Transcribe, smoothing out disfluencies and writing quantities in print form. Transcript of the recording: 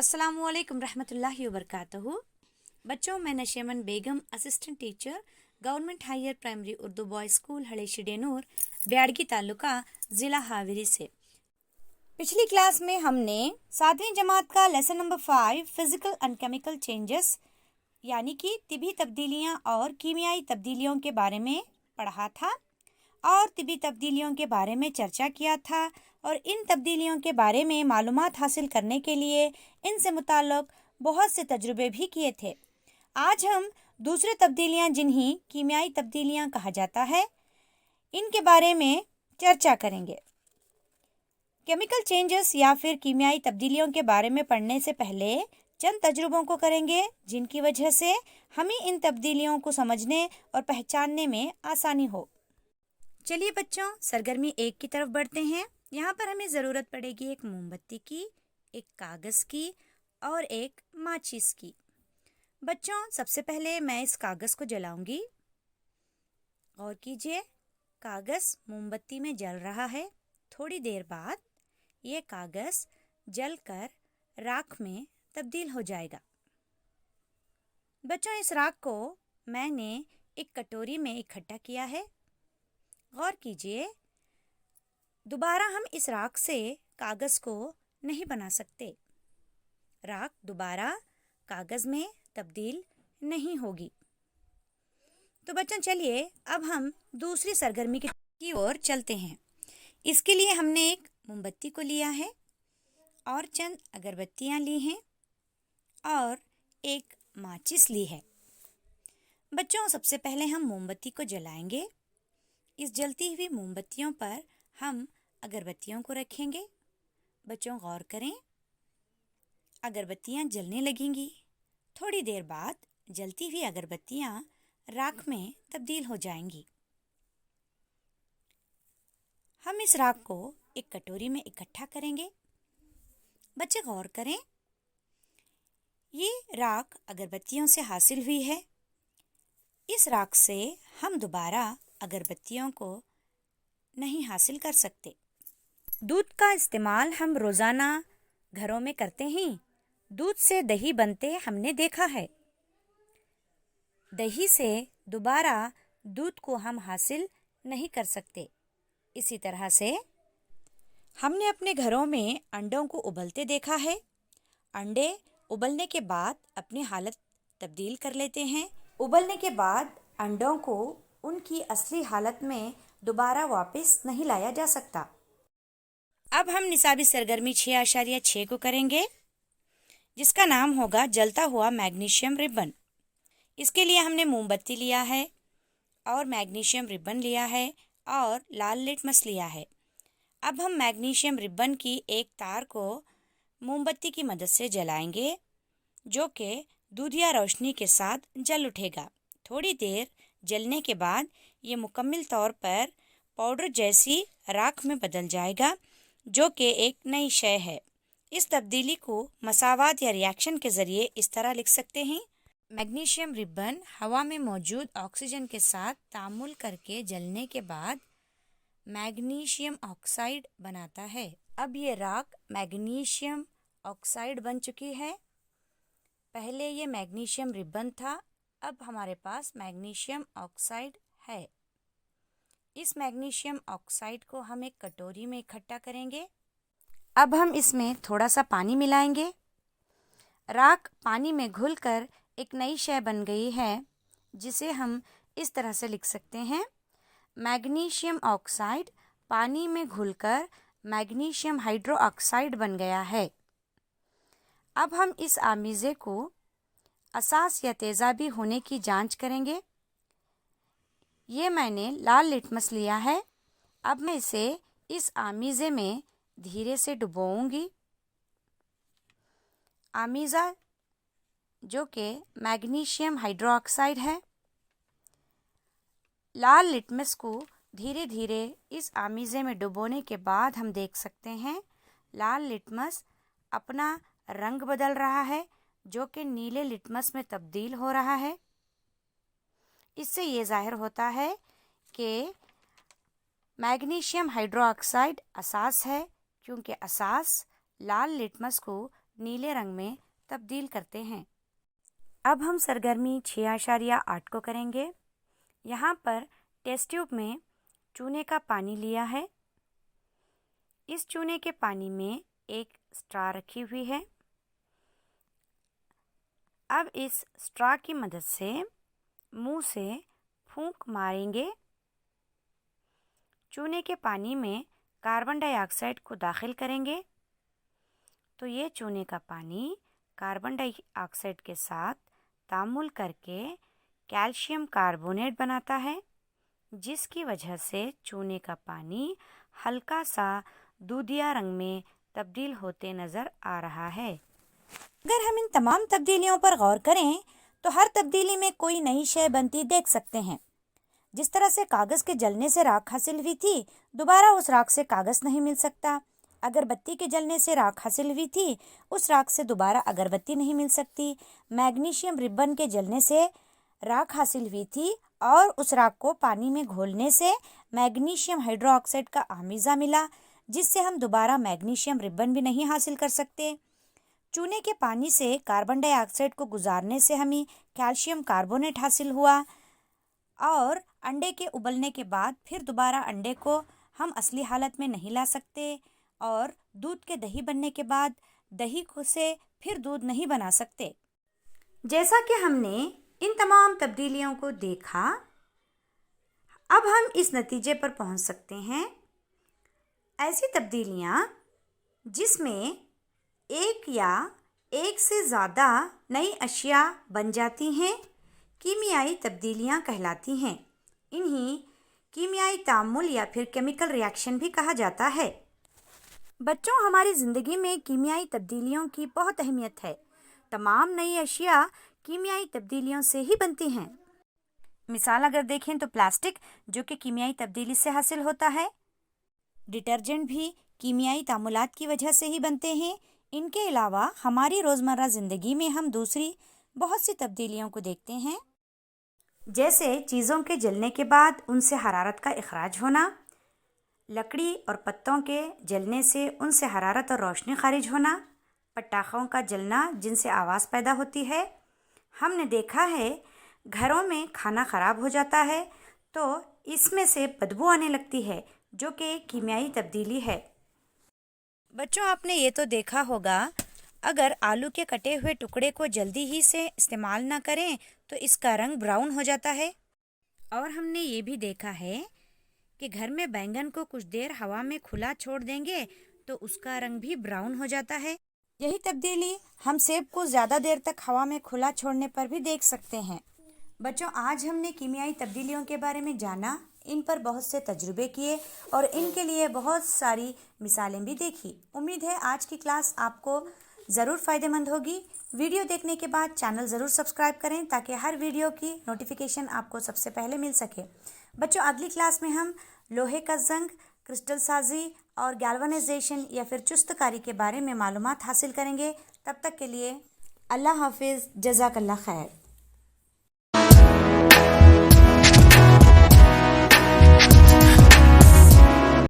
अस्सलामु अलैकुम रहमतुल्लाहि वबरकातुहू। बच्चों, मैं Nasheman Begum, assistant teacher, government higher primary Urdu boys school हड़ेशिडेनूर, ब्याडगी तालुका, ज़िला हाविरी से। पिछली क्लास में हमने 7वीं जमात का lesson number 5 physical and chemical changes यानी कि तिबी तब्दीलियां और कीमियाई तब्दीलियों के बारे में पढ़ा था और तिबी तब्दीलियों के बारे में चर्चा किया था और इन तब्दीलियों के बारे में मालूमात हासिल करने के लिए इनसे मुताल्लिक़ बहुत से तजुर्बे भी किए थे। आज हम दूसरे तब्दीलियां जिन्हें कीमियाई तब्दीलियां कहा जाता है इनके बारे में चर्चा करेंगे। केमिकल चेंजेस या फिर कीमियाई तब्दीलियों के बारे में पढ़ने से पहले चंद तजुर्बों को करेंगे जिनकी वजह से हमें इन तब्दीलियों को समझने और पहचानने में आसानी हो। चलिए बच्चों, सरगर्मी 1 की तरफ बढ़ते हैं। यहाँ पर हमें ज़रूरत पड़ेगी एक मोमबत्ती की, एक कागज़ की और एक माचिस की। बच्चों, सबसे पहले मैं इस कागज़ को जलाऊंगी। गौर कीजिए, कागज़ मोमबत्ती में जल रहा है। थोड़ी देर बाद ये कागज़ जलकर राख में तब्दील हो जाएगा। बच्चों, इस राख को मैंने एक कटोरी में इकट्ठा किया है। गौर कीजिए, दोबारा हम इस राख से कागज़ को नहीं बना सकते। राख दोबारा कागज़ में तब्दील नहीं होगी। तो बच्चों, चलिए अब हम दूसरी सरगर्मी की ओर चलते हैं। इसके लिए हमने एक मोमबत्ती को लिया है और चंद अगरबत्तियाँ ली हैं और एक माचिस ली है। बच्चों, सबसे पहले हम मोमबत्ती को जलाएंगे। इस जलती हुई मोमबत्तियों पर हम अगरबत्तियों को रखेंगे। बच्चों, गौर करें, अगरबत्तियां जलने लगेंगी। थोड़ी देर बाद जलती हुई अगरबत्तियां राख में तब्दील हो जाएंगी। हम इस राख को एक कटोरी में इकट्ठा करेंगे। बच्चे गौर करें, ये राख अगरबत्तियों से हासिल हुई है। इस राख से हम दोबारा अगरबत्तियों को नहीं हासिल कर सकते। दूध का इस्तेमाल हम रोज़ाना घरों में करते हैं। दूध से दही बनते हमने देखा है। दही से दोबारा दूध को हम हासिल नहीं कर सकते। इसी तरह से हमने अपने घरों में अंडों को उबलते देखा है। अंडे उबलने के बाद अपनी हालत तब्दील कर लेते हैं। उबलने के बाद अंडों को उनकी असली हालत में दोबारा वापस नहीं लाया जा सकता। अब हम निसाबी सरगर्मी 6.6 को करेंगे, जिसका नाम होगा जलता हुआ मैग्नीशियम रिबन। इसके लिए हमने मोमबत्ती लिया है और मैग्नीशियम रिबन लिया है और लाल लिटमस लिया है। अब हम मैग्नीशियम रिबन की एक तार को मोमबत्ती की मदद से जलाएंगे, जो कि दूधिया रोशनी के साथ जल उठेगा। थोड़ी देर जलने के बाद ये मुकम्मल तौर पर पाउडर जैसी राख में बदल जाएगा, जो कि एक नई शय है। इस तब्दीली को मसावात या रिएक्शन के ज़रिए इस तरह लिख सकते हैं। मैग्नीशियम रिबन हवा में मौजूद ऑक्सीजन के साथ तामुल करके जलने के बाद मैग्नीशियम ऑक्साइड बनाता है। अब ये राख मैग्नीशियम ऑक्साइड बन चुकी है। पहले ये मैग्नीशियम रिबन था, अब हमारे पास मैग्नीशियम ऑक्साइड है। इस मैग्नीशियम ऑक्साइड को हम एक कटोरी में इकट्ठा करेंगे। अब हम इसमें थोड़ा सा पानी मिलाएंगे। राख पानी में घुलकर एक नई शय बन गई है, जिसे हम इस तरह से लिख सकते हैं। मैग्नीशियम ऑक्साइड पानी में घुलकर मैग्नीशियम हाइड्रो ऑक्साइड बन गया है। अब हम इस आमीज़े को असास या तेज़ाबी होने की जांच करेंगे। ये मैंने लाल लिटमस लिया है। अब मैं इसे इस आमीज़े में धीरे से डुबोऊंगी। आमीज़ा जो कि मैग्नीशियम हाइड्रोक्साइड है, लाल लिटमस को धीरे धीरे इस आमीज़े में डुबोने के बाद हम देख सकते हैं लाल लिटमस अपना रंग बदल रहा है, जो कि नीले लिटमस में तब्दील हो रहा है। इससे ये ज़ाहिर होता है कि मैग्नीशियम हाइड्रोक्साइड असास है, क्योंकि असास लाल लिटमस को نیلے رنگ میں تبدیل کرتے ہیں۔ اب ہم سرگرمی 6.8 کو کریں گے۔ یہاں پر ٹیسٹ ٹیوب میں چونے کا پانی لیا ہے۔ اس چونے کے پانی میں ایک اسٹرا رکھی ہوئی ہے۔ اب اس اسٹرا کی مدد سے منہ سے پھونک ماریں گے۔ چونے کے پانی میں کاربن ڈائی آکسائڈ کو داخل کریں گے تو یہ چونے کا پانی کاربن ڈائی آکسائڈ کے ساتھ تعامل کر کے کیلشیم کاربونیٹ بناتا ہے، جس کی وجہ سے چونے کا پانی ہلکا سا دودھیا رنگ میں تبدیل ہوتے نظر آ رہا ہے۔ اگر ہم ان تمام تبدیلیوں پر غور کریں تو ہر تبدیلی میں کوئی نئی شے بنتی دیکھ سکتے ہیں۔ جس طرح سے کاغذ کے جلنے سے راکھ حاصل ہوئی تھی، دوبارہ اس راکھ سے کاغذ نہیں مل سکتا۔ اگر بتی کے جلنے سے راکھ حاصل ہوئی تھی، اس راکھ سے دوبارہ اگربتی نہیں مل سکتی۔ میگنیشیم ربن کے جلنے سے راکھ حاصل ہوئی تھی اور اس راکھ کو پانی میں گھولنے سے میگنیشیم ہائیڈرو آکسائڈ کا آمیزہ ملا، جس سے ہم دوبارہ میگنیشیم ربن بھی نہیں حاصل کر سکتے۔ چونے کے پانی سے کاربن ڈائی آکسائڈ کو گزارنے سے ہمیں کیلشیم کاربونیٹ حاصل ہوا، اور انڈے کے ابلنے کے بعد پھر دوبارہ انڈے کو ہم اصلی حالت میں نہیں لا سکتے، اور دودھ کے دہی بننے کے بعد دہی سے پھر دودھ نہیں بنا سکتے۔ جیسا کہ ہم نے ان تمام تبدیلیوں کو دیکھا، اب ہم اس نتیجے پر پہنچ سکتے ہیں: ایسی تبدیلیاں جس میں ایک یا ایک سے زیادہ نئی اشیاء بن جاتی ہیں، کیمیائی تبدیلیاں کہلاتی ہیں۔ انہیں کیمیائی تعامل یا پھر کیمیکل ریاکشن بھی کہا جاتا ہے۔ بچوں، ہماری زندگی میں کیمیائی تبدیلیوں کی بہت اہمیت ہے۔ تمام نئی اشیاء کیمیائی تبدیلیوں سے ہی بنتی ہیں۔ مثال اگر دیکھیں تو پلاسٹک، جو کہ کیمیائی تبدیلی سے حاصل ہوتا ہے۔ ڈٹرجنٹ بھی کیمیائی تعاملات کی وجہ سے ہی بنتے ہیں۔ ان کے علاوہ ہماری روزمرہ زندگی میں ہم دوسری بہت سی تبدیلیوں کو دیکھتے ہیں، جیسے چیزوں کے جلنے کے بعد ان سے حرارت کا اخراج ہونا، لکڑی اور پتوں کے جلنے سے ان سے حرارت اور روشنی خارج ہونا، پٹاخوں کا جلنا جن سے آواز پیدا ہوتی ہے۔ ہم نے دیکھا ہے گھروں میں کھانا خراب ہو جاتا ہے تو اس میں سے بدبو آنے لگتی ہے، جو کہ ایک کیمیائی تبدیلی ہے۔ بچوں، آپ نے یہ تو دیکھا ہوگا، اگر آلو کے کٹے ہوئے ٹکڑے کو جلدی ہی سے استعمال نہ کریں تو اس کا رنگ براؤن ہو جاتا ہے۔ اور ہم نے یہ بھی دیکھا ہے کہ گھر میں بینگن کو کچھ دیر ہوا میں کھلا چھوڑ دیں گے تو اس کا رنگ بھی براؤن ہو جاتا ہے۔ یہی تبدیلی ہم سیب کو زیادہ دیر تک ہوا میں کھلا چھوڑنے پر بھی دیکھ سکتے ہیں۔ بچوں، آج ہم نے کیمیائی تبدیلیوں کے بارے میں جانا، ان پر بہت سے تجربے کیے اور ان کے لیے بہت ساری مثالیں بھی دیکھی۔ امید ہے آج کی کلاس آپ کو ضرور فائدہ مند ہوگی۔ ویڈیو دیکھنے کے بعد چینل ضرور سبسکرائب کریں تاکہ ہر ویڈیو کی نوٹیفیکیشن آپ کو سب سے پہلے مل سکے۔ بچوں، اگلی کلاس میں ہم لوہے کا زنگ، کرسٹل سازی اور گیلونائزیشن یا پھر چست کاری کے بارے میں معلومات حاصل کریں گے۔ تب تک کے لیے اللہ حافظ، جزاک اللہ خیر۔